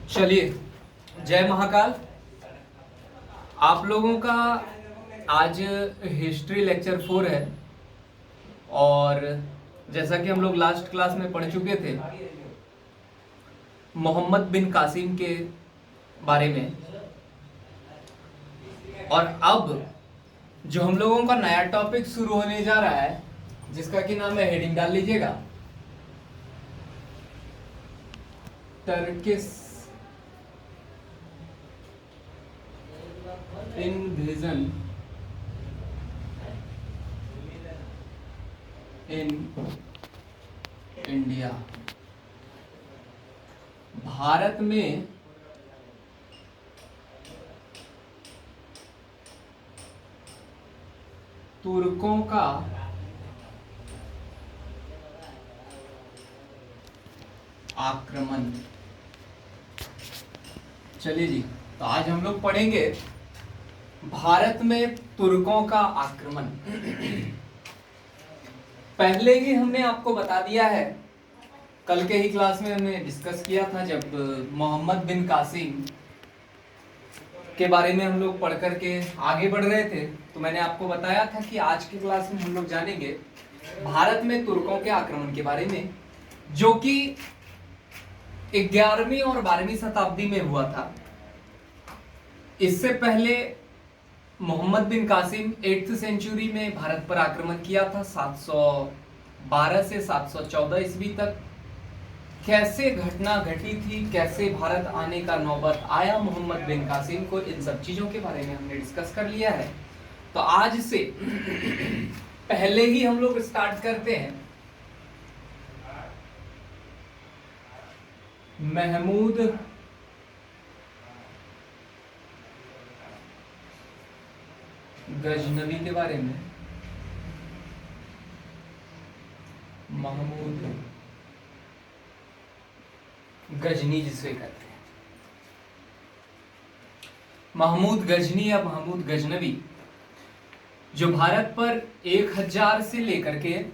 चलिए, जय महाकाल। आप लोगों का आज हिस्ट्री लेक्चर 4 है। और जैसा कि हम लोग लास्ट क्लास में पढ़ चुके थे मोहम्मद बिन कासिम के बारे में, और अब जो हम लोगों का नया टॉपिक शुरू होने जा रहा है, जिसका कि नाम है, हेडिंग डाल लीजिएगा, Turkish invasion in India. Bharat में तुर्कों का आक्रमण। चलिए जी, तो आज हम लोग पढ़ेंगे भारत में तुर्कों का आक्रमण। पहले ही हमने आपको बता दिया है, कल के ही क्लास में हमने डिस्कस किया था, जब मोहम्मद बिन कासिम के बारे में हम लोग पढ़ करके आगे बढ़ रहे थे, तो मैंने आपको बताया था कि आज की क्लास में हम लोग जानेंगे भारत में तुर्कों के आक्रमण के बारे में, जो कि 11वीं और 12वीं शताब्दी में हुआ था। इससे पहले मोहम्मद बिन कासिम 8th सेंचुरी में भारत पर आक्रमण किया था, 712 से 714 ईस्वी तक। कैसे घटना घटी थी, कैसे भारत आने का नौबत आया मोहम्मद बिन कासिम को, इन सब चीजों के बारे में हमने डिस्कस कर लिया है। तो आज से पहले ही हम लोग स्टार्ट करते हैं महमूद गजनवी के बारे में। महमूद गजनी जिसे कहते हैं, महमूद गजनी या महमूद गजनवी, जो भारत पर 1000 से लेकर के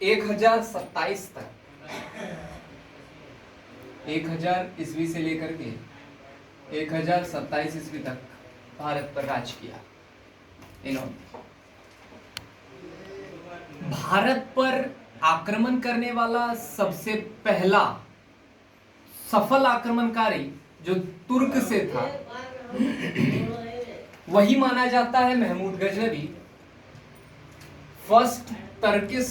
1027 तक, 1000 ईस्वी से लेकर के 1027 ईस्वी तक भारत पर राज किया इन्होंने। भारत पर आक्रमण करने वाला सबसे पहला सफल आक्रमणकारी जो तुर्क से था, वही माना जाता है Mahmud Ghaznavi. First Turkish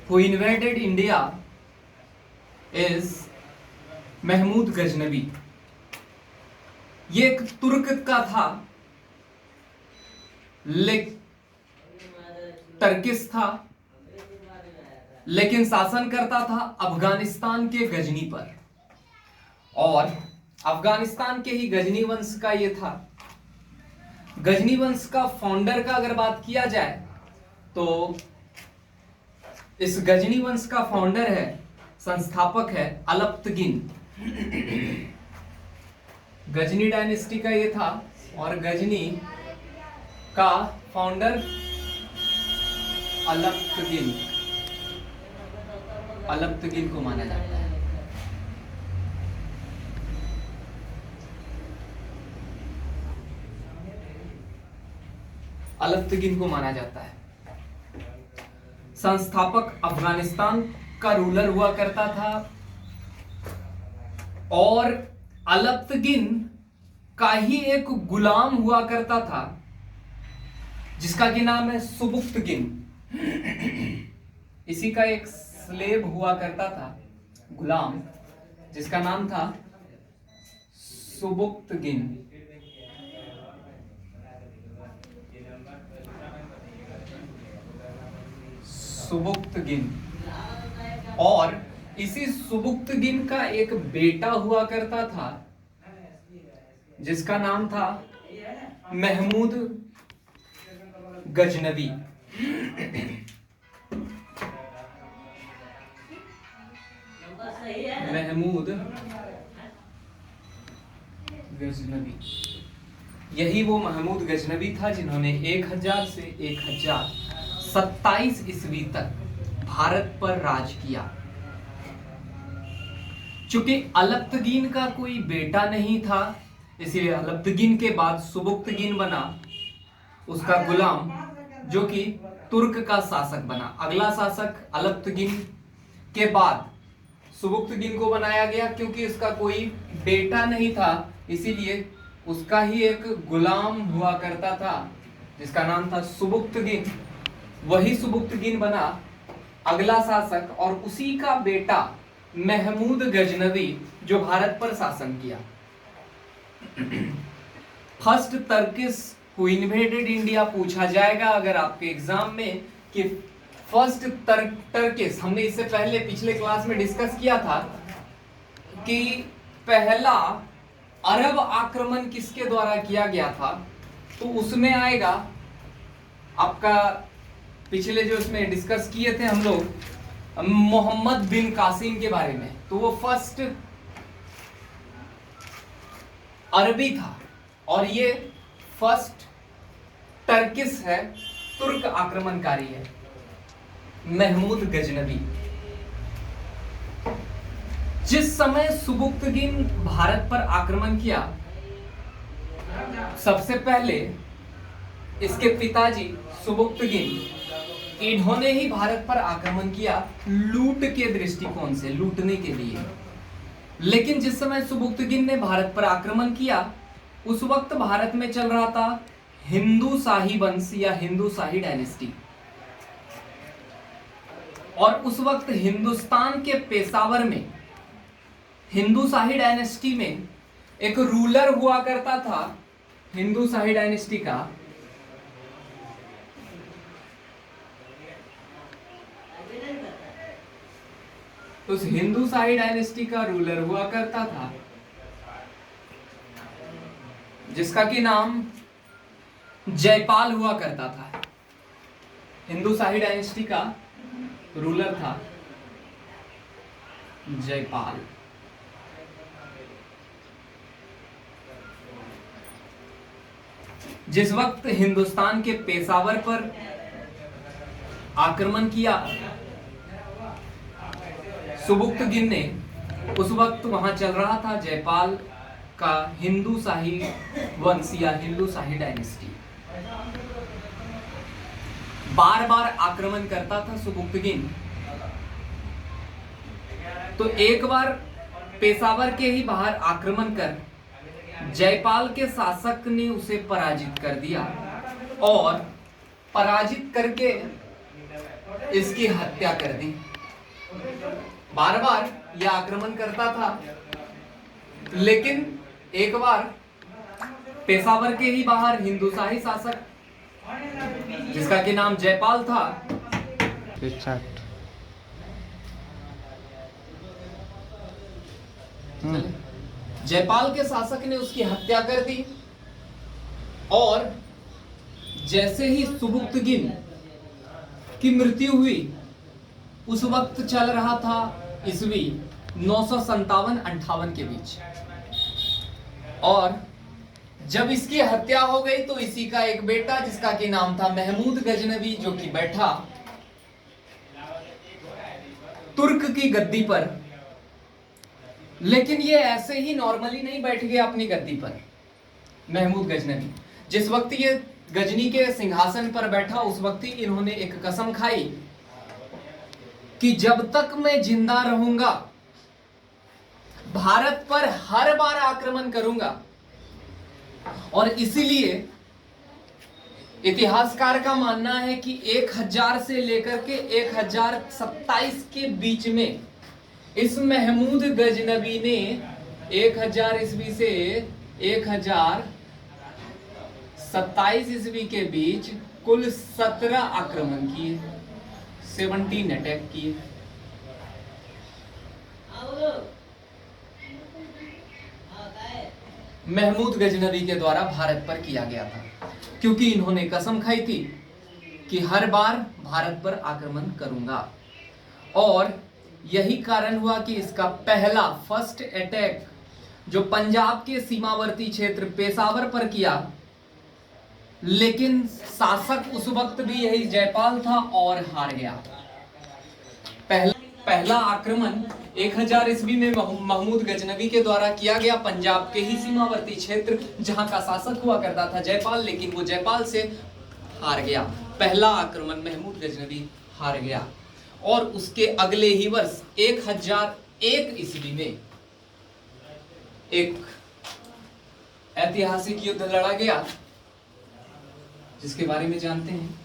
who invaded India is Mahmud Ghaznavi. ये एक तुर्क का था, टर्किश था, लेकिन शासन करता था अफगानिस्तान के गजनी पर, और अफगानिस्तान के ही गजनी वंश का ये था। गजनी वंश का फाउंडर का अगर बात किया जाए तो इस गजनी वंश का फाउंडर है, संस्थापक है अलप्तगिन। गजनी डायनेस्टी का ये था, और गजनी का फाउंडर अलप्तगिन को माना जाता है। अलप्तगिन को माना जाता है। संस्थापक अफगानिस्तान का रूलर हुआ करता था, और अलप्तगिन का ही एक गुलाम हुआ करता था, जिसका कि नाम है सुबुक्तगिन। इसी का एक स्लेव हुआ करता था, गुलाम, जिसका नाम था सुबुक्तगिन। सुबुक्तगिन। और इसी सुबुक्तगिन का एक बेटा हुआ करता था, जिसका नाम था महमूद गजनवी। महमूद गजनवी, यही वो महमूद गजनवी था जिन्होंने 1000 से 1027 ईस्वी तक भारत पर राज किया। चूंकि अलप्तगीन का कोई बेटा नहीं था, इसलिए अलप्तगीन के बाद सुबुक्तगीन बना, उसका गुलाम, जो कि तुर्क का शासक बना। अगला शासक अलप्तगीन के बाद सुबुक्तगीन को बनाया गया, क्योंकि उसका कोई बेटा नहीं था, इसीलिए उसका ही एक गुलाम हुआ करता था जिसका नाम था सुबुक्तगीन। वही सुबुक्तगीन बना अगला शासक, और उसी का बेटा महमूद गजनवी जो भारत पर शासन किया। First Turkish who invaded India पूछा जाएगा अगर आपके एग्जाम में कि फर्स्ट टर्किश, हमने इससे पहले पिछले क्लास में डिस्कस किया था कि पहला अरब आक्रमण किसके द्वारा किया गया था, तो उसमें आएगा आपका, पिछले जो इसमें डिस्कस किए थे हम लोग मोहम्मद बिन कासिम के बारे में, तो वो फर्स्ट अरबी था, और ये फर्स्ट टर्किश है, तुर्क आक्रमणकारी है, महमूद गजनवी। जिस समय सुबुक्तगीन भारत पर आक्रमण किया, सबसे पहले इसके पिताजी सुबुक्तगीन, इन्होंने ही भारत पर आक्रमण किया लूट के दृष्टिकोण से, लूटने के लिए। लेकिन जिस समय सुबुक्तगीन ने भारत पर आक्रमण किया, उस वक्त भारत में चल रहा था हिंदू शाही वंश या हिंदू शाही डायनेस्टी, और उस वक्त हिंदुस्तान के पेशावर में हिंदू शाही डायनेस्टी में एक रूलर हुआ करता था हिंदू शाही डायनेस्टी का, उस हिंदू शाही डायनेस्टी का रूलर हुआ करता था जिसका कि नाम जयपाल हुआ करता था। हिंदू शाही डायनेस्टी का रूलर था जयपाल। जिस वक्त हिंदुस्तान के पेशावर पर आक्रमण किया सुबुक्तगीन ने, उस वक्त वहां चल रहा था जयपाल का हिंदू शाही वंश या हिंदू शाही डायनेस्टी। बार बार आक्रमण करता था सुबुक्तगीन, तो एक बार पेशावर के ही बाहर आक्रमण कर जयपाल के शासक ने उसे पराजित कर दिया, और पराजित करके इसकी हत्या कर दी। बार बार यह आक्रमण करता था, लेकिन एक बार पेशावर के ही बाहर हिंदू शाही शासक जिसका कि नाम जयपाल था, जयपाल के शासक ने उसकी हत्या कर दी, और जैसे ही सुबुक्तगीन की मृत्यु हुई, उस वक्त चल रहा था ईस्वी 957-58 के बीच, और जब इसकी हत्या हो गई तो इसी का एक बेटा जिसका कि नाम था महमूद गजनवी, जो कि बैठा तुर्क की गद्दी पर। लेकिन ये ऐसे ही नॉर्मली नहीं बैठ गया अपनी गद्दी पर महमूद गजनवी। जिस वक्त ये गजनी के सिंहासन पर बैठा, उस वक्त ही इन्होंने एक कसम खाई कि जब तक मैं जिंदा रहूंगा भारत पर हर बार आक्रमण करूंगा। और इसीलिए इतिहासकार का मानना है कि 1000 से लेकर के 1027 के बीच में इस महमूद गजनवी ने 1000 ईस्वी से 1027 ईस्वी के बीच कुल 17 आक्रमण किए, 17 अटैक किए। महमूद गजनवी के द्वारा भारत पर किया गया था, क्योंकि इन्होंने कसम खाई थी कि हर बार भारत पर आक्रमण करूंगा। और यही कारण हुआ कि इसका पहला फर्स्ट अटैक जो पंजाब के सीमावर्ती क्षेत्र पेशावर पर किया, लेकिन शासक उस वक्त भी यही जयपाल था और हार गया। पहला पहला आक्रमण 1000 ईस्वी में महमूद गजनवी के द्वारा किया गया पंजाब के ही सीमावर्ती क्षेत्र जहां का शासक हुआ करता था जयपाल, लेकिन वो जयपाल से हार गया। पहला आक्रमण महमूद गजनवी हार गया और उसके अगले ही वर्ष 1001 ईस्वी में एक ऐतिहासिक युद्ध लड़ा गया जिसके बारे में जानते हैं।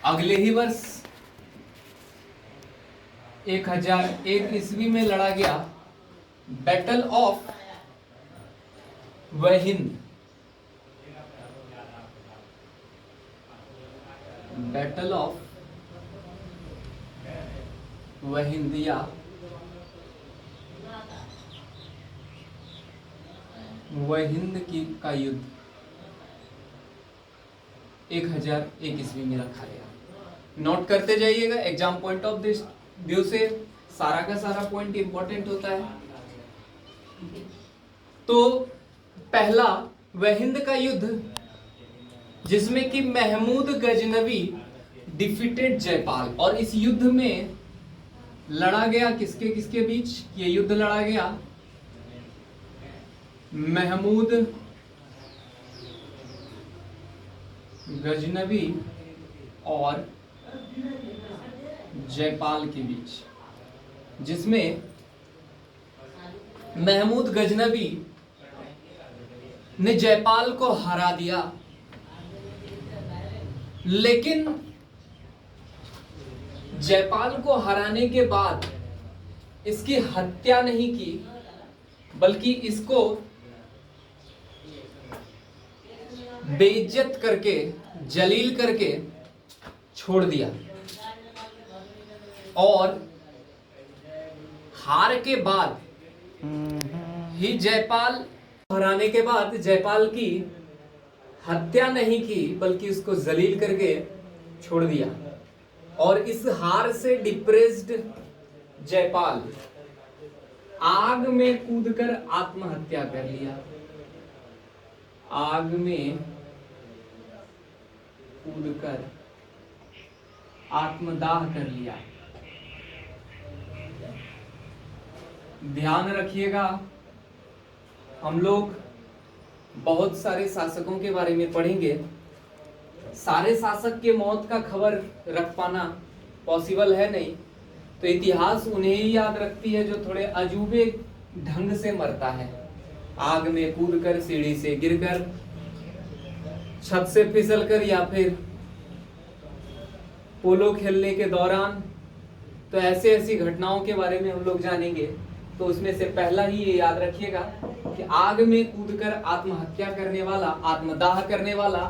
अगले ही वर्ष 1001 ईस्वी में लड़ा गया बैटल ऑफ वहिंद। बैटल ऑफ वहिंदिया वहिंद का युद्ध 1001 ईस्वी में रखा गया। नोट करते जाइएगा, एग्जाम पॉइंट ऑफ व्यू से सारा का सारा पॉइंट इंपॉर्टेंट होता है। तो पहला वहिंद का युद्ध जिसमें कि महमूद गजनवी डिफीटेड जयपाल, और इस युद्ध में लड़ा गया किसके किसके बीच? ये युद्ध लड़ा गया महमूद गजनवी और जयपाल के बीच, जिसमें महमूद गजनवी ने जयपाल को हरा दिया, लेकिन जयपाल को हराने के बाद इसकी हत्या नहीं की, बल्कि इसको बेइज्जत करके, जलील करके छोड़ दिया। और हार के बाद ही जयपाल, हराने के बाद जयपाल की हत्या नहीं की, बल्कि उसको जलील करके छोड़ दिया। और इस हार से डिप्रेस्ड जयपाल आग में कूदकर आत्महत्या कर लिया। आग में कूदकर आत्मदाह कर लिया। ध्यान रखिएगा, हम लोग बहुत सारे शासकों के बारे में पढ़ेंगे। सारे शासक के मौत का खबर रख पाना पॉसिबल है नहीं, तो इतिहास उन्हें ही याद रखती है जो थोड़े अजूबे ढंग से मरता है। आग में कूदकर, सीढ़ी से गिरकर, छत से फिसलकर, या फिर पोलो खेलने के दौरान। तो ऐसे ऐसी घटनाओं के बारे में हम लोग जानेंगे। तो उसमें से पहला ही ये याद रखिएगा कि आग में कूदकर आत्महत्या करने वाला, आत्मदाह करने वाला,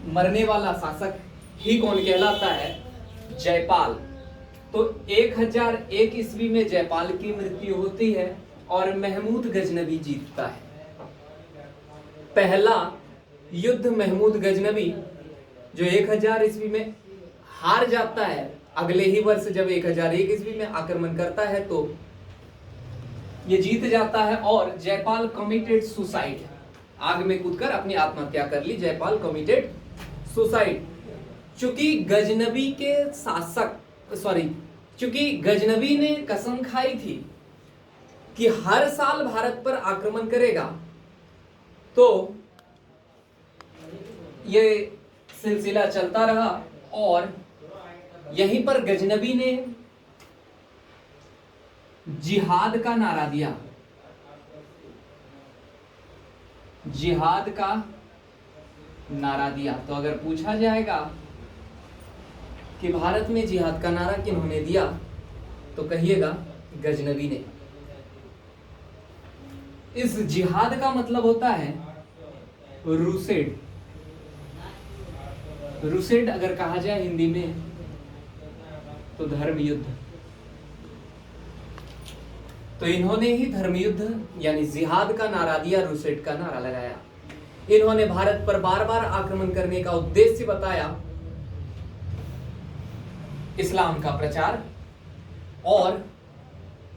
मरने वाला शासक ही कौन कहलाता है? जयपाल। तो 1001 ईस्वी में जयपाल की मृत्यु होती है और महमूद गजनवी जीतता है। पहला युद्ध महमूद गजनवी जो 1000 ईस्वी में हार जाता है, अगले ही वर्ष जब 1001 ईस्वी में आक्रमण करता है तो ये जीत जाता है। और जयपाल कमिटेड सुसाइड, आग में कूदकर अपनी आत्महत्या कर ली। Jaipal committed suicide. चूंकि गजनवी के शासक, चूंकि गजनवी ने कसम खाई थी कि हर साल भारत पर आक्रमण करेगा, तो ये सिलसिला चलता रहा। और यहीं पर गजनवी ने जिहाद का नारा दिया। जिहाद का नारा दिया। तो अगर पूछा जाएगा कि भारत में जिहाद का नारा किन्होंने दिया, तो कहिएगा गजनवी ने। इस जिहाद का मतलब होता है रूसेड। रूसेड अगर कहा जाए हिंदी में तो धर्म युद्ध। तो इन्होंने ही धर्म युद्ध यानी जिहाद का नारा दिया, रूसेड का नारा लगाया। इन्होंने भारत पर बार बार आक्रमण करने का उद्देश्य बताया इस्लाम का प्रचार और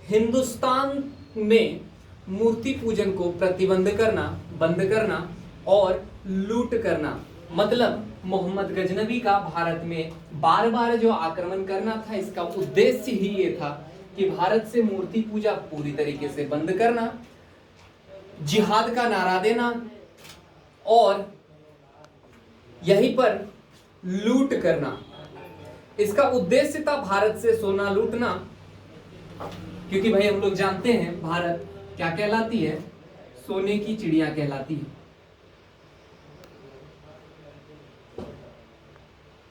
हिंदुस्तान में मूर्ति पूजन को प्रतिबंध करना, बंद करना और लूट करना, मतलब मोहम्मद गजनवी का भारत में बार बार जो आक्रमण करना था, इसका उद्देश्य ही ये था कि भारत से मूर्ति पूजा पूरी तरीके से बंद करना, जिहाद का नारा देना और यहीं पर लूट करना। इसका उद्देश्य था भारत से सोना लूटना, क्योंकि भाई हम लोग जानते हैं भारत क्या कहलाती है, सोने की चिड़िया कहलाती है।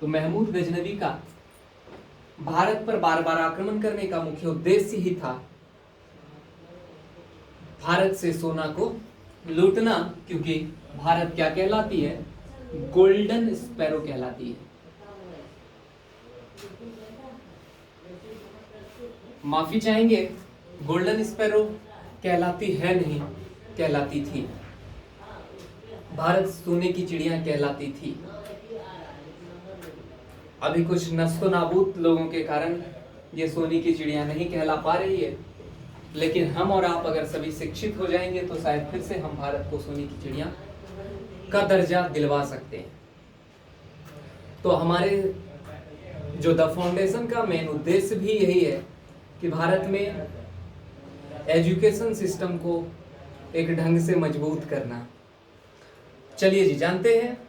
तो महमूद गजनवी का भारत पर बार बार आक्रमण करने का मुख्य उद्देश्य ही था भारत से सोना को लूटना, क्योंकि भारत क्या कहलाती है, गोल्डन स्पैरो कहलाती है। माफी चाहेंगे, गोल्डन स्पैरो कहलाती है नहीं, कहलाती थी। भारत सोने की चिड़िया कहलाती थी। अभी कुछ नस्तो नाबूद लोगों के कारण ये सोने की चिड़िया नहीं कहला पा रही है, लेकिन हम और आप अगर सभी शिक्षित हो जाएंगे तो शायद फिर से हम भारत को सोने की चिड़िया का दर्जा दिलवा सकते हैं। तो हमारे जो द फाउंडेशन का मेन उद्देश्य भी यही है कि भारत में एजुकेशन सिस्टम को एक ढंग से मजबूत करना। चलिए जी, जानते हैं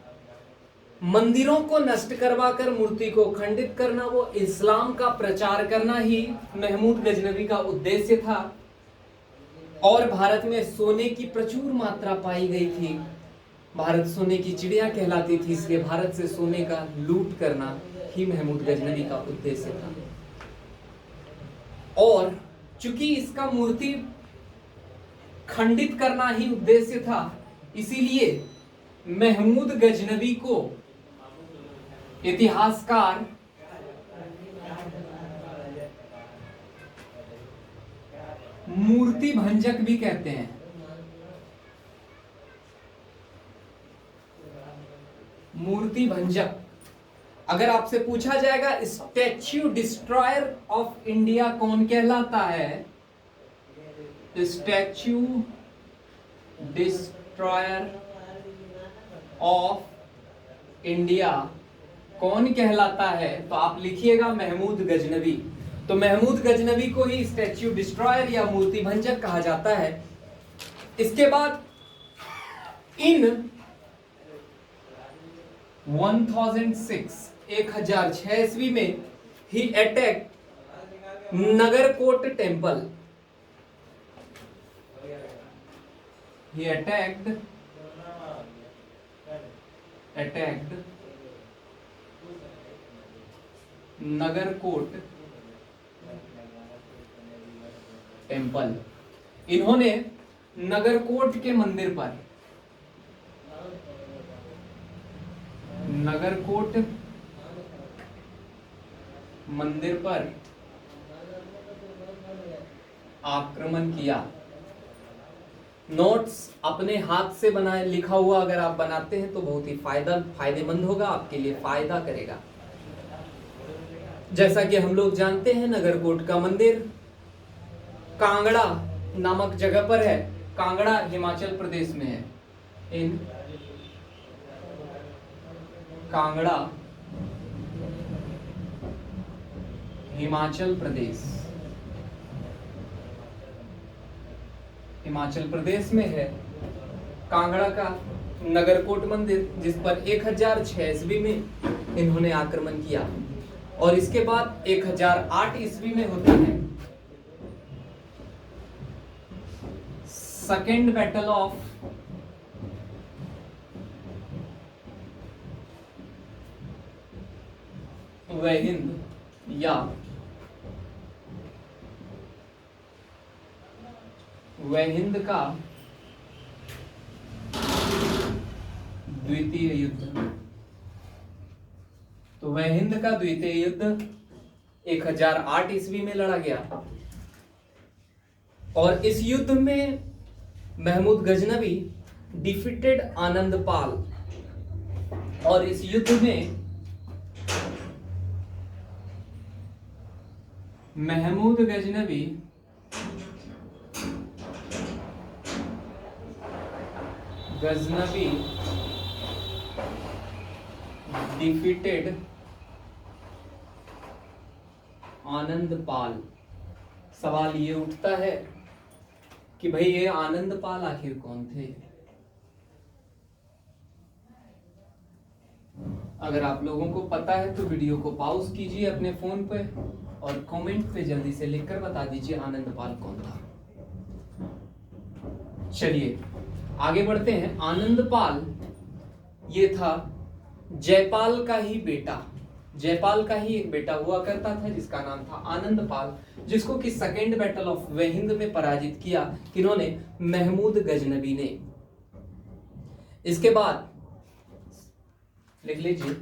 मंदिरों को नष्ट करवाकर मूर्ति को खंडित करना, वो इस्लाम का प्रचार करना ही महमूद गजनवी का उद्देश्य था। और भारत में सोने की प्रचुर मात्रा पाई गई थी, भारत सोने की चिड़िया कहलाती थी, इसलिए भारत से सोने का लूट करना ही महमूद गजनवी का उद्देश्य था। और चूंकि इसका मूर्ति खंडित करना ही उद्देश्य था, इसीलिए महमूद गजनवी को इतिहासकार मूर्ति भंजक भी कहते हैं। मूर्ति भंजक। अगर आपसे पूछा जाएगा स्टैच्यू डिस्ट्रॉयर ऑफ इंडिया कौन कहलाता है, स्टैच्यू डिस्ट्रॉयर ऑफ इंडिया कौन कहलाता है, तो आप लिखिएगा महमूद गजनवी। तो महमूद गजनवी को ही स्टैच्यू डिस्ट्रॉयर या मूर्ति भंजक कहा जाता है। इसके बाद इन 1006 ईस्वी में he attack Nagarkot temple. He attacked Nagarkot temple. इन्होंने नगरकोट के मंदिर पर, नगरकोट मंदिर पर आक्रमण किया। नोट्स अपने हाथ से बनाए, लिखा हुआ अगर आप बनाते हैं तो बहुत ही फायदेमंद होगा, आपके लिए फायदा करेगा। जैसा कि हम लोग जानते हैं नगरकोट का मंदिर कांगड़ा नामक जगह पर है। कांगड़ा हिमाचल प्रदेश में है। इन कांगड़ा हिमाचल प्रदेश, हिमाचल प्रदेश में है कांगड़ा का नगरकोट मंदिर, जिस पर 1006 ईस्वी में इन्होंने आक्रमण किया। और इसके बाद 1008 ईस्वी में होता है सेकेंड बैटल ऑफ वहिंद या वहिंद का द्वितीय युद्ध। तो वहिंद का द्वितीय युद्ध 1008 ईस्वी में लड़ा गया। और इस युद्ध में महमूद गजनवी डिफीटेड आनंद पाल। और इस युद्ध में महमूद गजनवी डिफीटेड आनंदपाल। सवाल ये उठता है कि भाई ये आनंदपाल आखिर कौन थे? अगर आप लोगों को पता है तो वीडियो को पॉज कीजिए अपने फोन पे और कमेंट पे जल्दी से लिखकर बता दीजिए आनंदपाल कौन था। चलिए आगे बढ़ते हैं। आनंदपाल ये था जयपाल का ही बेटा। जयपाल का ही एक बेटा हुआ करता था जिसका नाम था आनंदपाल, जिसको कि सेकेंड बैटल ऑफ वेहिंद में पराजित किया किन्होंने? महमूद गजनबी ने। इसके बाद लिख लीजिए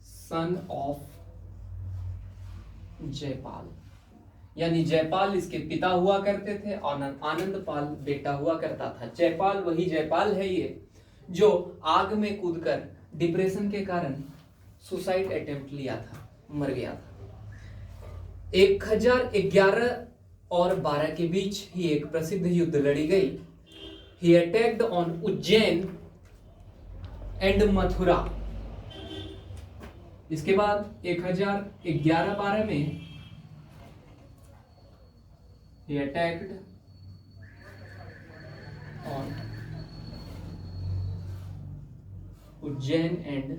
सन ऑफ जयपाल, यानी जयपाल इसके पिता हुआ करते थे और आनंदपाल बेटा हुआ करता था। जयपाल वही जयपाल है ये जो आग में कूदकर डिप्रेशन के कारण सुसाइड अटेम्प्ट लिया था, मर गया था। 1011 और 12 के बीच ही एक प्रसिद्ध युद्ध लड़ी गई। He attacked on Ujjain and Mathura. इसके बाद 1011-12 में he attacked on Ujjain and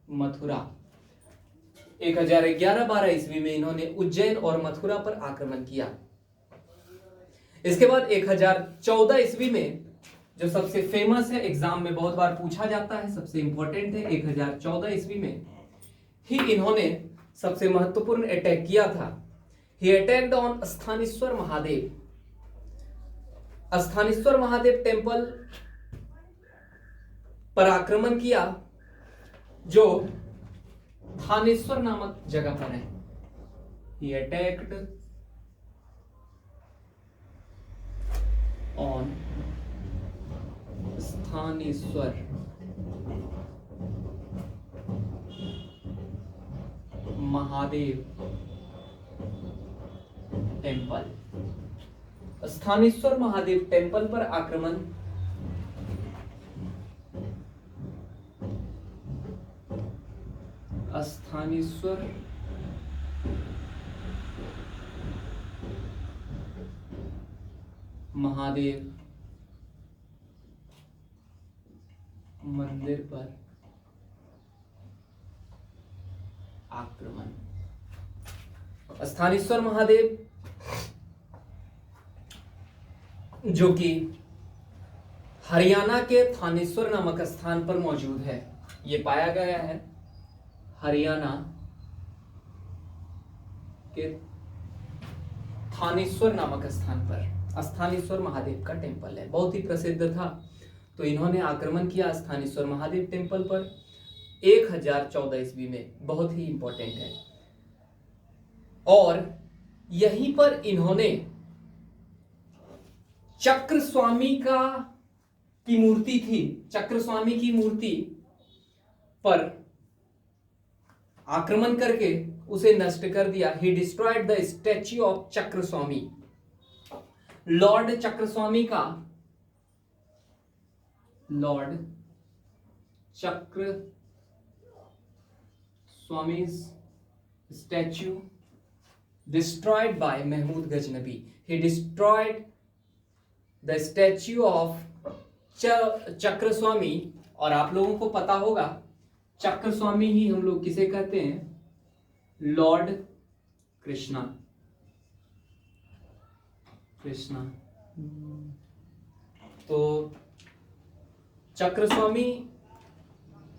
Mathura. 1011-12 ईस्वी में इन्होंने उज्जैन और मथुरा पर आक्रमण किया। इसके बाद 1014 ईस्वी में जो सबसे फेमस है, एग्जाम में बहुत बार पूछा जाता है, सबसे इंपॉर्टेंट है, 1014 ईस्वी में ही इन्होंने सबसे महत्वपूर्ण अटैक किया था। He attacked on Sthaneshwar Mahadev. Sthaneshwar Mahadev temple पर आक्रमण किया जो थानेश्वर नामक जगह पर है। He attacked on Sthaneshwar Mahadev temple. Sthaneshwar Mahadev temple पर आक्रमण स्थानेश्वर महादेव मंदिर पर आक्रमण। स्थानेश्वर महादेव जो कि हरियाणा के थानेश्वर नामक स्थान पर मौजूद है, यह पाया गया है हरियाणा के थानेश्वर नामक स्थान पर। स्थानेश्वर महादेव का टेम्पल है, बहुत ही प्रसिद्ध था। तो इन्होंने आक्रमण किया स्थानेश्वर महादेव टेम्पल पर 1014 ईस्वी में, बहुत ही इंपॉर्टेंट है। और यहीं पर इन्होंने चक्र स्वामी की मूर्ति थी, चक्र स्वामी की मूर्ति पर आक्रमण करके उसे नष्ट कर दिया। He destroyed the statue of Chakra Swami. Lord Chakra Swami का, lord Chakra Swami statue destroyed by Mahmud Ghaznavi. He destroyed the statue of Chakra Swami. और आप लोगों को पता होगा चक्र स्वामी ही हम लोग किसे कहते हैं? लॉर्ड कृष्णा। कृष्णा। तो चक्र स्वामी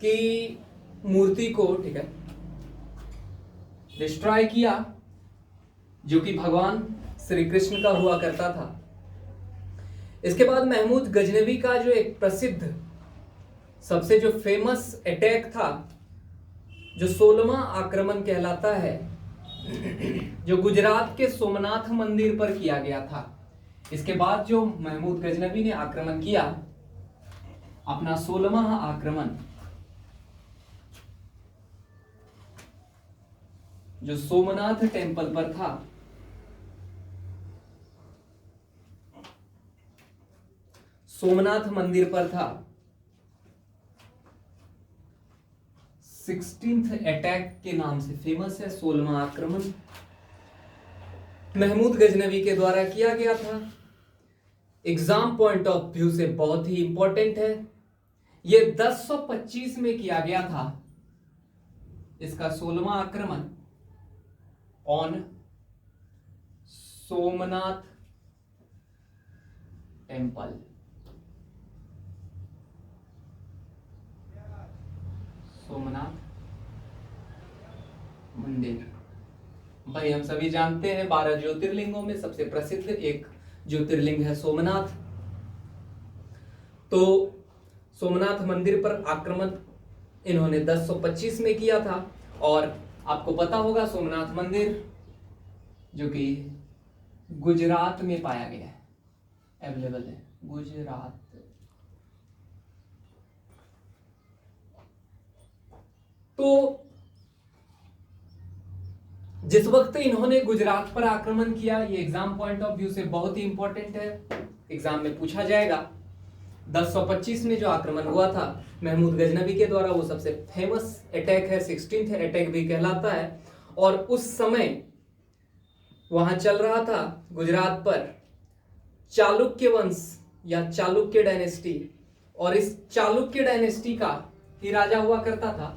की मूर्ति को, ठीक है, डिस्ट्रॉय किया, जो कि भगवान श्री कृष्ण का हुआ करता था। इसके बाद महमूद गजनवी का जो एक प्रसिद्ध, सबसे जो फेमस अटैक था, जो 16वां आक्रमण कहलाता है, जो गुजरात के सोमनाथ मंदिर पर किया गया था। इसके बाद जो महमूद गजनवी ने आक्रमण किया, अपना 16वां आक्रमण, जो सोमनाथ टेम्पल पर था, सोमनाथ मंदिर पर था, 16th अटैक के नाम से फेमस है। 16वां आक्रमण महमूद गजनवी के द्वारा किया गया था। एग्जाम पॉइंट ऑफ व्यू से बहुत ही इंपॉर्टेंट है। यह 1025 में किया गया था। इसका 16वां आक्रमण ऑन सोमनाथ टेम्पल। सोमनाथ मंदिर। भाई हम सभी जानते हैं 12 ज्योतिर्लिंगों में सबसे प्रसिद्ध एक ज्योतिर्लिंग है सोमनाथ। तो सोमनाथ मंदिर पर आक्रमण इन्होंने 1025 में किया था। और आपको पता होगा सोमनाथ मंदिर जो कि गुजरात में पाया गया है, अवेलेबल है गुजरात। तो जिस वक्त इन्होंने गुजरात पर आक्रमण किया, ये एग्जाम पॉइंट ऑफ व्यू से बहुत ही इंपॉर्टेंट है, एग्जाम में पूछा जाएगा। 1025 में जो आक्रमण हुआ था महमूद गजनवी के द्वारा, वो सबसे फेमस अटैक है, 16th अटैक भी कहलाता है। और उस समय वहां चल रहा था गुजरात पर चालुक्य वंश या चालुक्य डायनेस्टी, और इस चालुक्य डायनेस्टी का ही राजा हुआ करता था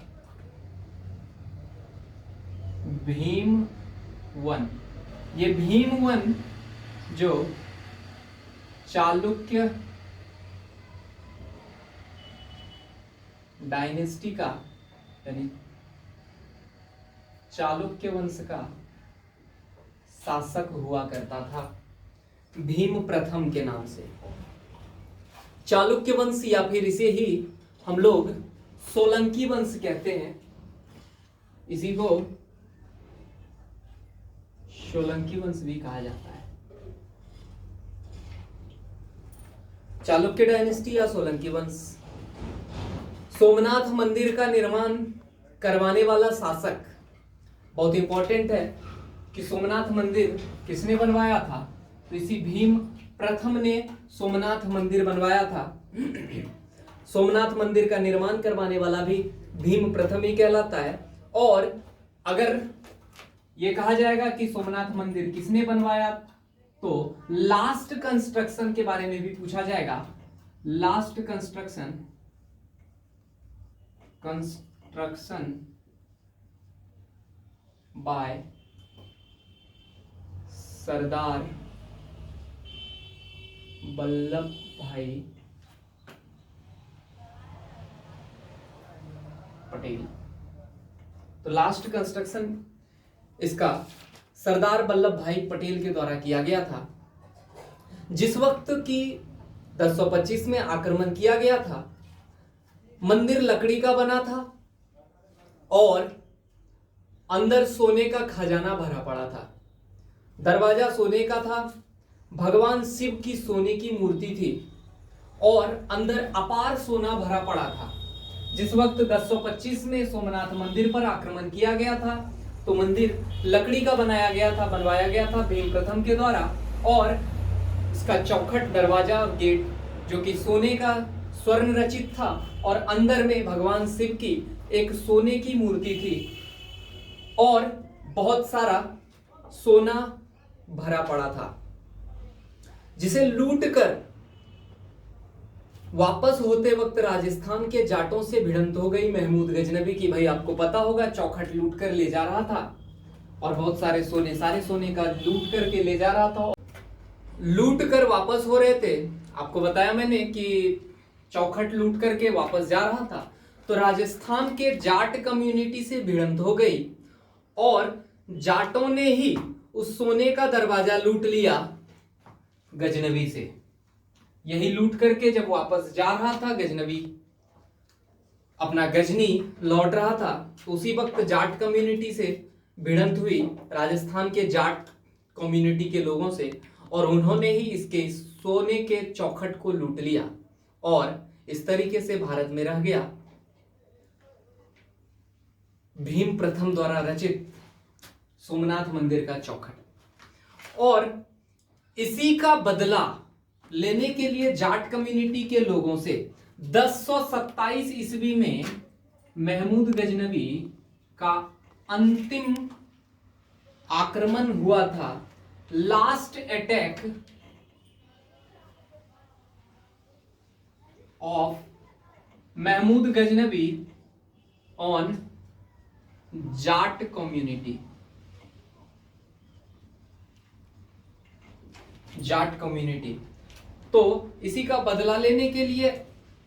भीमवन। ये भीमवन जो चालुक्य डायनेस्टी का यानी चालुक्य वंश का शासक हुआ करता था भीम प्रथम के नाम से। चालुक्य वंश या फिर इसे ही हम लोग सोलंकी वंश कहते हैं, इसी को सोलंकी वंश भी कहा जाता है। चालुक्य डायनेस्टी या सोलंकी वंश। सोमनाथ मंदिर का निर्माण करवाने वाला शासक, बहुत इंपॉर्टेंट है कि सोमनाथ मंदिर किसने बनवाया था, तो इसी भीम प्रथम ने सोमनाथ मंदिर बनवाया था। सोमनाथ मंदिर का निर्माण करवाने वाला भी भीम प्रथम ही कहलाता है। और अगर ये कहा जाएगा कि सोमनाथ मंदिर किसने बनवाया, तो लास्ट कंस्ट्रक्शन के बारे में भी पूछा जाएगा। Last construction bye Sardar Vallabh भाई पटेल। तो लास्ट कंस्ट्रक्शन इसका सरदार वल्लभ भाई पटेल के द्वारा किया गया था। जिस वक्त की 1025 में आक्रमण किया गया था, मंदिर लकड़ी का बना था और अंदर सोने का खजाना भरा पड़ा था। दरवाजा सोने का था, भगवान शिव की सोने की मूर्ति थी और अंदर अपार सोना भरा पड़ा था। जिस वक्त 1025 में सोमनाथ मंदिर पर आक्रमण किया गया था, तो मंदिर लकड़ी का बनाया गया था, बनवाया गया था भीम प्रथम के द्वारा। और इसका चौखट, दरवाजा और गेट जो कि सोने का स्वर्ण रचित था, और अंदर में भगवान शिव की एक सोने की मूर्ति थी और बहुत सारा सोना भरा पड़ा था, जिसे लूटकर वापस होते वक्त राजस्थान के जाटों से भिड़ंत हो गई महमूद गजनवी की। भाई आपको पता होगा चौखट लूट कर ले जा रहा था और बहुत सारे सोने का लूट करके ले जा रहा था। लूट कर वापस हो रहे थे, आपको बताया मैंने कि चौखट लूट करके वापस जा रहा था, तो राजस्थान के जाट कम्युनिटी से भिड़ंत हो गई और जाटों ने ही उस सोने का दरवाजा लूट लिया गजनवी से। यही लूट करके जब वापस जा रहा था गजनवी, अपना गजनी लौट रहा था, तो उसी वक्त जाट कम्युनिटी से भिड़ंत हुई राजस्थान के जाट कम्युनिटी के लोगों से, और उन्होंने ही इसके सोने के चौखट को लूट लिया और इस तरीके से भारत में रह गया भीम प्रथम द्वारा रचित सोमनाथ मंदिर का चौखट। और इसी का बदला लेने के लिए जाट कम्युनिटी के लोगों से 1027 ईस्वी में महमूद गजनवी का अंतिम आक्रमण हुआ था, last attack of Mahmud Ghaznavi on Jat community. Jat community, तो इसी का बदला लेने के लिए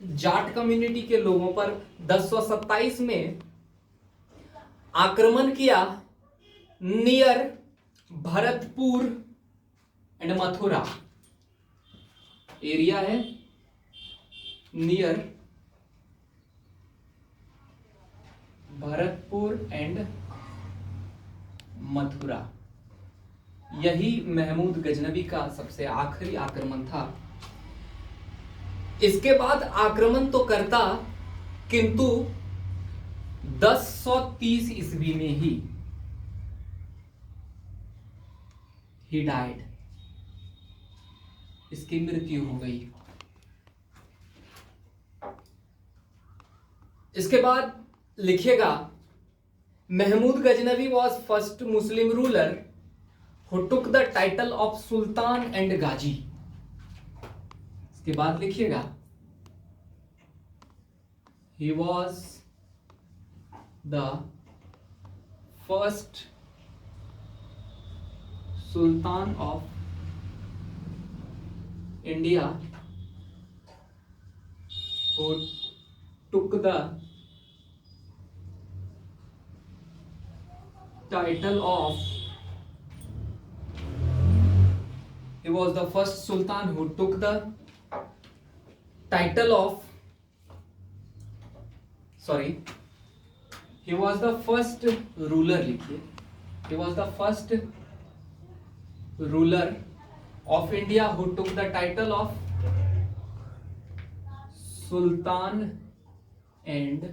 जाट कम्युनिटी के लोगों पर 1027 में आक्रमण किया near Bharatpur and Mathura. Area है नियर भरतपुर एंड मथुरा। यही महमूद गजनवी का सबसे आखिरी आक्रमण था। इसके बाद आक्रमण तो करता, किंतु 1030 ईस्वी में ही डाइड, इसकी मृत्यु हो गई। इसके बाद लिखिएगा, Mahmud Ghaznavi was first Muslim ruler who took the title of sultan and Ghazi. इसके बाद लिखिएगा, he was the first Sultan of India who took the title of He was the first sultan who took the title of, sorry, he was the first ruler, लिखिए, he was the first ruler of India who took the title of Sultan and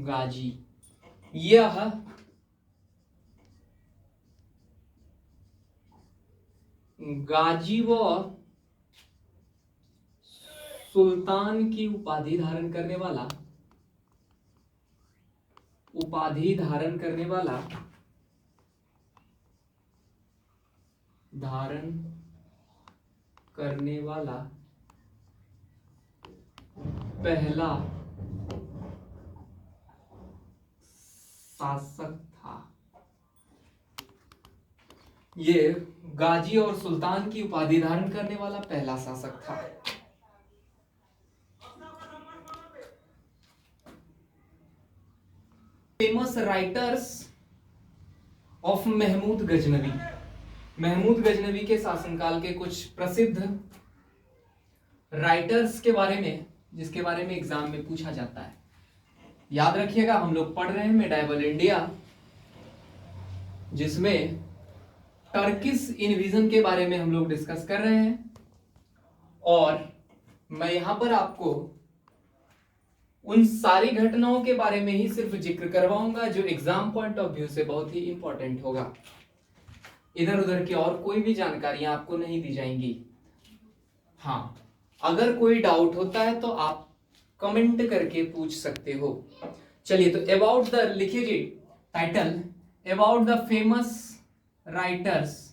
Gaji। यह गाजी व सुल्तान की उपाधि धारण करने वाला पहला शासक था। ये गाजी और सुल्तान की उपाधि धारण करने वाला पहला शासक था। Famous writers of Mahmud Ghaznavi, Mahmud Ghaznavi के शासनकाल के कुछ प्रसिद्ध राइटर्स के बारे में, जिसके बारे में एग्जाम में पूछा जाता है। याद रखिएगा, हम लोग पढ़ रहे हैं मेडाइवल इंडिया, जिसमें टर्किश इन्वीजन के बारे में हम लोग डिस्कस कर रहे हैं, और मैं यहां पर आपको उन सारी घटनाओं के बारे में ही सिर्फ जिक्र करवाऊंगा जो एग्जाम पॉइंट ऑफ व्यू से बहुत ही इंपॉर्टेंट होगा। इधर उधर की और कोई भी जानकारियां आपको नहीं दी जाएंगी। हाँ, अगर कोई डाउट होता है तो आप कमेंट करके पूछ सकते हो। चलिए, तो अबाउट द लिखिए जी title, about the famous writers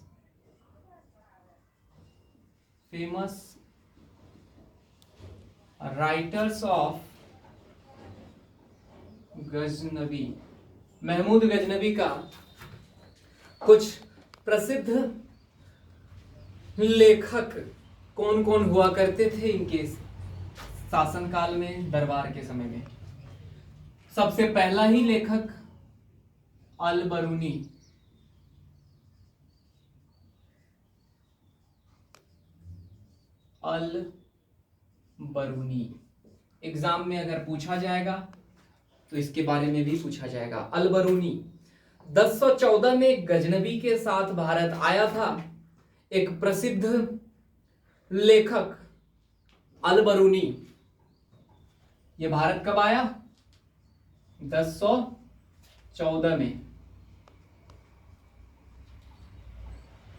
of Ghaznavi. Mahmud Ghaznavi का कुछ प्रसिद्ध लेखक कौन कौन हुआ करते थे इनके शासनकाल में, दरबार के समय में। सबसे पहला ही लेखक अल बरूनी। अल बरूनी एग्जाम में अगर पूछा जाएगा तो इसके बारे में भी पूछा जाएगा। अल बरूनी 1014 में गजनवी के साथ भारत आया था। एक प्रसिद्ध लेखक अल बरूनी, ये भारत कब आया? 1014 में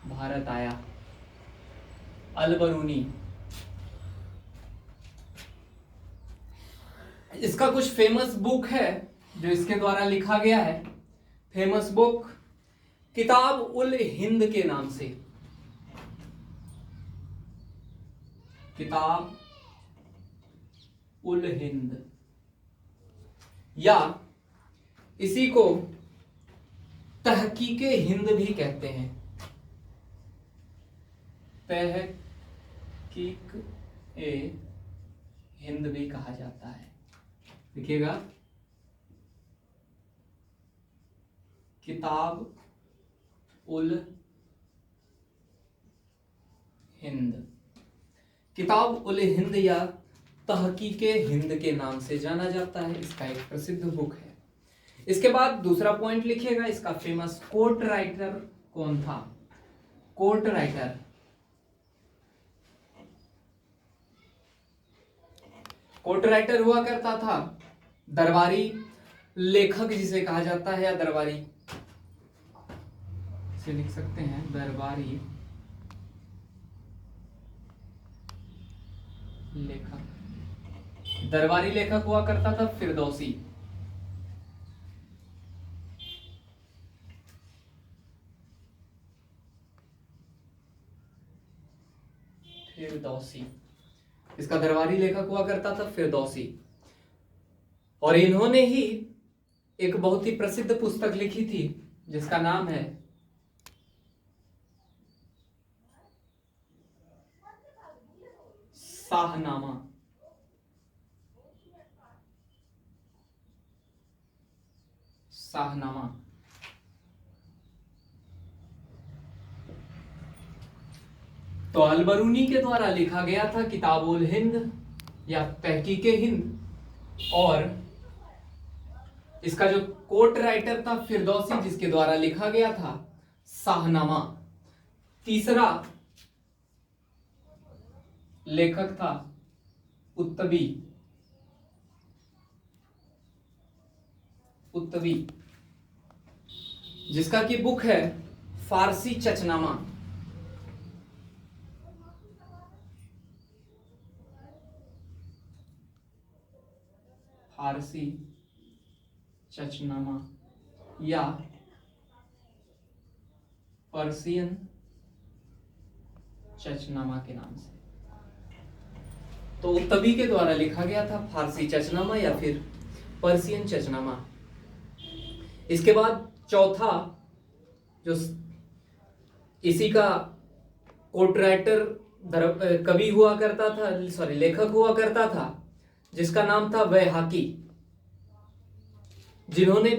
भारत आया अल बरूनी। इसका कुछ फेमस बुक है जो इसके द्वारा लिखा गया है। फेमस बुक किताब उल हिंद के नाम से, किताब उल हिंद, या इसी को तहकीके हिंद भी कहते हैं। तहकीक ए हिंद भी कहा जाता है। देखिएगा, किताब उल हिंद, किताब उल हिंद या तहकीके हिंद के नाम से जाना जाता है। इसका एक प्रसिद्ध बुक है। इसके बाद दूसरा पॉइंट लिखिएगा, इसका फेमस कोर्ट राइटर कौन था? कोर्ट राइटर, कोर्ट राइटर हुआ करता था दरबारी लेखक जिसे कहा जाता है, या दरबारी से लिख सकते हैं, दरबारी लेखक। दरबारी लेखक हुआ करता था फिरदौसी। फिरदौसी, इसका दरबारी लेखक हुआ करता था फिरदौसी। और इन्होंने ही एक बहुत ही प्रसिद्ध पुस्तक लिखी थी जिसका नाम है शाहनामा। शाहनामा। तो अलबरूनी के द्वारा लिखा गया था किताब उल हिंद या तहकीके हिंद। और इसका जो कोर्ट राइटर था फिरदौसी, जिसके द्वारा लिखा गया था शाहनामा। तीसरा लेखक था उत्तबी। उत्तबी, जिसका की बुक है फारसी चचनामा। फारसी चचनामा या पर्सियन चचनामा के नाम से। तो उत्तबी के द्वारा लिखा गया था फारसी चचनामा या फिर पर्सियन चचनामा। इसके बाद चौथा जो इसी का कोर्ट राइटर कवि हुआ करता था, सॉरी लेखक हुआ करता था, जिसका नाम था बैहाकी, जिन्होंने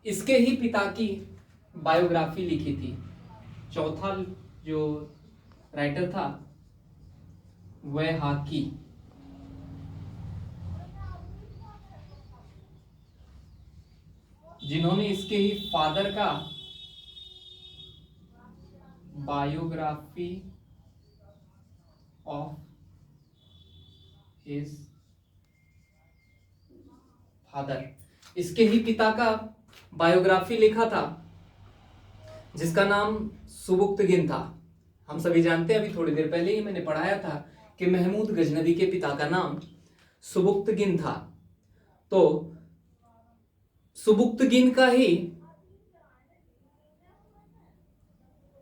इसके ही पिता की बायोग्राफी लिखी थी। चौथा जो राइटर था बैहाकी, जिन्होंने इसके ही फादर का बायोग्राफी ऑफ हिज फादर, इसके ही पिता का बायोग्राफी लिखा था, जिसका नाम सुबुक्तगिन था। हम सभी जानते हैं, अभी थोड़ी देर पहले ही मैंने पढ़ाया था कि महमूद गजनवी के पिता का नाम सुबुक्तगिन था। तो सुबुक्तगिन का ही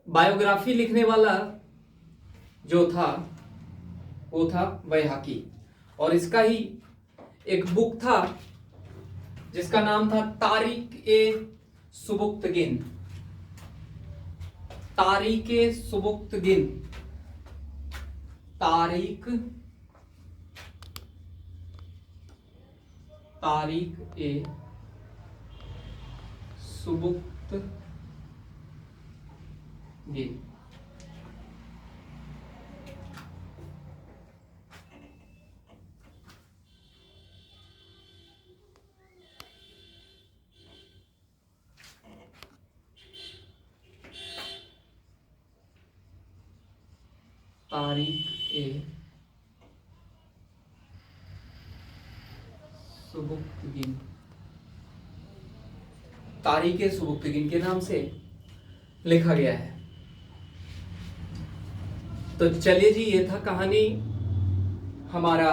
बायोग्राफी लिखने वाला जो था वो था बैहाकी। और इसका ही एक बुक था जिसका नाम था तारीख ए सुबुक्तगिन। तारीख ए सुबुक्तगिन, तारीख ए सुबुक्तगिन। तारीख ए सुबुक्तगिन, तारीख ए सुबुक्तगिन के नाम से लिखा गया है। तो चलिए जी, ये था कहानी हमारा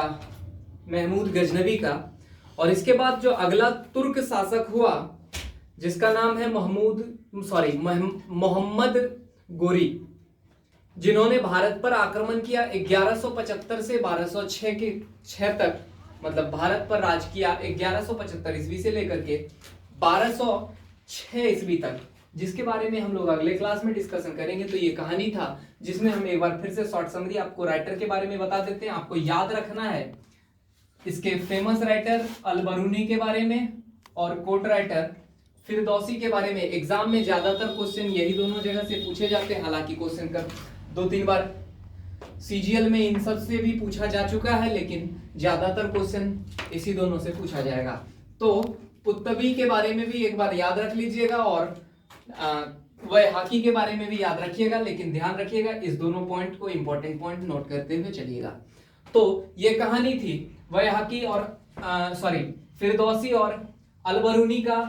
महमूद गजनवी का। और इसके बाद जो अगला तुर्क शासक हुआ जिसका नाम है मोहम्मद गोरी, जिन्होंने भारत पर आक्रमण किया 1175 से 1206 तक, मतलब भारत पर राज किया 1175 ईस्वी से लेकर के 1206 ईस्वी तक, जिसके बारे में हम लोग अगले क्लास में डिस्कशन करेंगे। तो ये कहानी था जिसमें हम एक बार फिर से शॉर्ट समरी आपको राइटर के बारे में बता देते हैं। आपको याद रखना है इसके फेमस राइटर अल-बरूनी के बारे में और कोट राइटर फिरदौसी के बारे में। एग्जाम में ज्यादातर क्वेश्चन यही दोनों जगह से पूछे जाते हैं, हालांकि क्वेश्चन का 2-3 बार सीजीएल में इन सब से भी पूछा जा चुका है, लेकिन ज्यादातर क्वेश्चन इसी दोनों से पूछा जाएगा। तो पुत्तबी के बारे में भी एक बार याद रख लीजिएगा और वैहाकी के बारे में भी याद रखिएगा, लेकिन ध्यान रखिएगा इस दोनों पॉइंट को, इंपॉर्टेंट पॉइंट नोट करते हुए चलिएगा। तो ये कहानी थी वैहाकी और फिरदौसी और अल-बरूनी का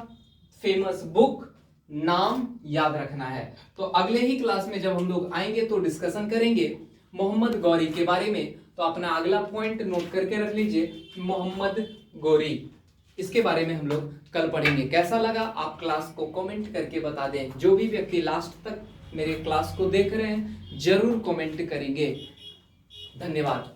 फेमस बुक, नाम याद रखना है। तो अगले ही क्लास में जब हम लोग आएंगे तो डिस्कशन करेंगे मोहम्मद गौरी के बारे में। तो अपना अगला पॉइंट नोट करके रख लीजिए, मोहम्मद गौरी, इसके बारे में हम लोग कल पढ़ेंगे। कैसा लगा आप क्लास को कमेंट करके बता दें। जो भी व्यक्ति लास्ट तक मेरे क्लास को देख रहे हैं जरूर कमेंट करेंगे। धन्यवाद।